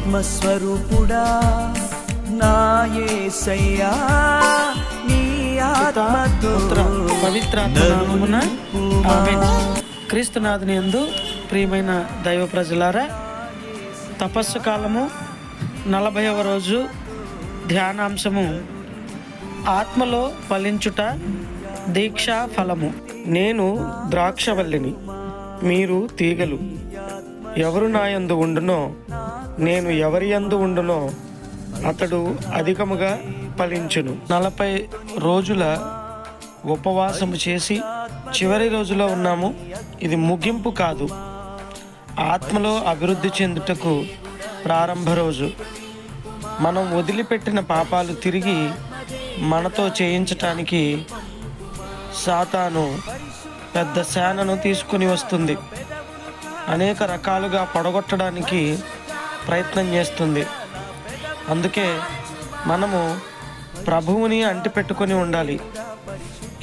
ఆత్మస్వరూపుడా నా యేసయ్యా నీ ఆత్మతో పవిత్రాత్మ నామమున ఆమేన్. క్రీస్తునాథుని యందు ప్రియమైన దైవ ప్రజలారా, తపస్సు కాలము 40వ రోజు ధ్యానాంశము ఆత్మలో ఫలించుట దీక్షా ఫలము. నేను ద్రాక్షవల్లిని, మీరు తీగలు. ఎవరు నా యందు ఉండునో, నేను ఎవరి యందు ఉండునో అతడు అధికముగా ఫలించును. 40 రోజుల ఉపవాసము చేసి చివరి రోజులో ఉన్నాము. ఇది ముగింపు కాదు, ఆత్మలో అభివృద్ధి చెందుటకు ప్రారంభ రోజు. మనం వదిలిపెట్టిన పాపాలు తిరిగి మనతో చేయించటానికి సాతాను పెద్ద సేనను తీసుకుని వస్తుంది. అనేక రకాలుగా పడగొట్టడానికి ప్రయత్నం చేస్తుంది. అందుకే మనము ప్రభువుని అంటిపెట్టుకొని ఉండాలి.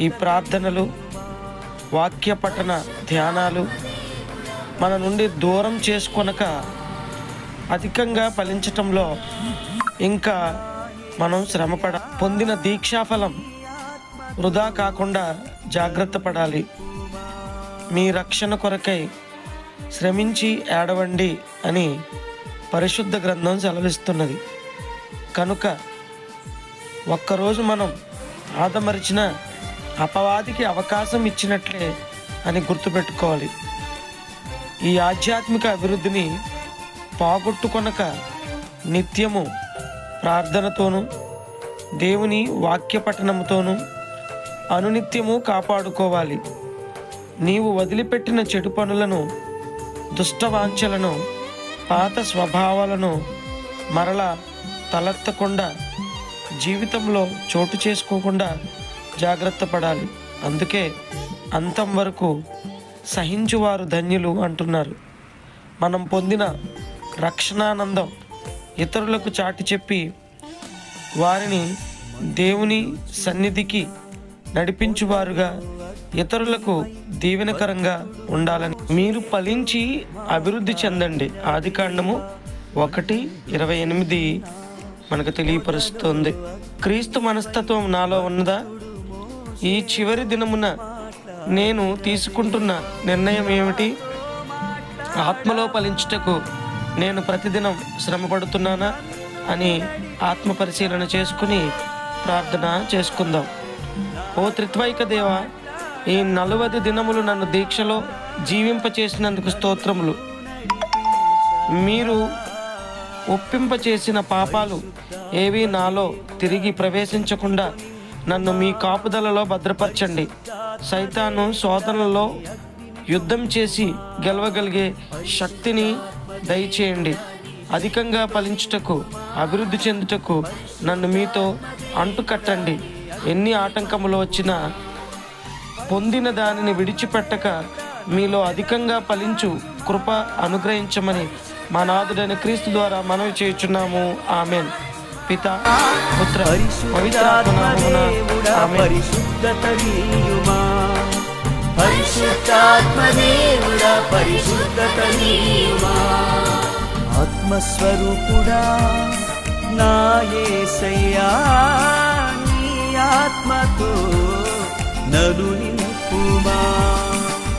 ఈ ప్రార్థనలు, వాక్య పఠన, ధ్యానాలు మన నుండి దూరం చేసుకొనక అధికంగా ఫలించటంలో ఇంకా మనం శ్రమపడ పొందిన దీక్షాఫలం వృధా కాకుండా జాగ్రత్త పడాలి. మీ రక్షణ కొరకై శ్రమించి ఏడవండి అని పరిశుద్ధ గ్రంథం సెలవిస్తున్నది. కనుక ఒక్కరోజు మనం ఆదమరిచిన అపవాదికి అవకాశం ఇచ్చినట్లే అని గుర్తుపెట్టుకోవాలి. ఈ ఆధ్యాత్మిక అభివృద్ధిని పోగొట్టుకొనక నిత్యము ప్రార్థనతోనూ దేవుని వాక్య పఠనముతోనూ అనునిత్యము కాపాడుకోవాలి. నీవు వదిలిపెట్టిన చెడు పనులను, దుష్టవాంఛలను, పాత స్వభావాలను మరలా తలెత్తకుండా, జీవితంలో చోటు చేసుకోకుండా జాగ్రత్త పడాలి. అందుకే అంతం వరకు సహించువారు ధన్యులు అంటున్నారు. మనం పొందిన రక్షణానందం ఇతరులకు చాటి చెప్పి వారిని దేవుని సన్నిధికి నడిపించువారుగా, ఇతరులకు దీవెనకరంగా ఉండాలని మీరు ఫలించి అభివృద్ధి చెందండి. ఆదికాండము 1:28 మనకు తెలియపరుస్తుంది. క్రీస్తు మనస్తత్వం నాలో ఉన్నదా? ఈ చివరి దినమున నేను తీసుకుంటున్న నిర్ణయం ఏమిటి? ఆత్మలో ఫలించుటకు నేను ప్రతిదినం శ్రమపడుతున్నానా అని ఆత్మ పరిశీలన చేసుకుని ప్రార్థన చేసుకుందాం. ఓ త్రిత్వైక దేవ, ఈ 40 దినములు నన్ను దీక్షలో జీవింపచేసినందుకు స్తోత్రములు. మీరు ఒప్పింపచేసిన పాపాలు ఏవి నాలో తిరిగి ప్రవేశించకుండా నన్ను మీ కాపుదలలో భద్రపరచండి. సైతాను శోధనలో యుద్ధం చేసి గెలవగలిగే శక్తిని దయచేయండి. అధికంగా ఫలించుటకు, అభివృద్ధి చెందుటకు నన్ను మీతో అంటుకట్టండి. ఎన్ని ఆటంకములు వచ్చినా పొందిన దానిని విడిచిపెట్టక మీలో అధికంగా ఫలించు కృప అనుగ్రహించమని మా నాథుడైన క్రీస్తు ద్వారా మనవి చేయుచున్నాము. ఆమేన్. పిత, పుత్ర, పవిత్రాత్మ నామమున ఆమేన్. పరిశుద్ధతనీయుమా, పరిశుద్ధాత్మదేవుడా పరిశుద్ధతనీయుమా, ఆత్మస్వరూపుడా నా యేసయ్యా నీ ఆత్మతో నన్ను నింపుమా.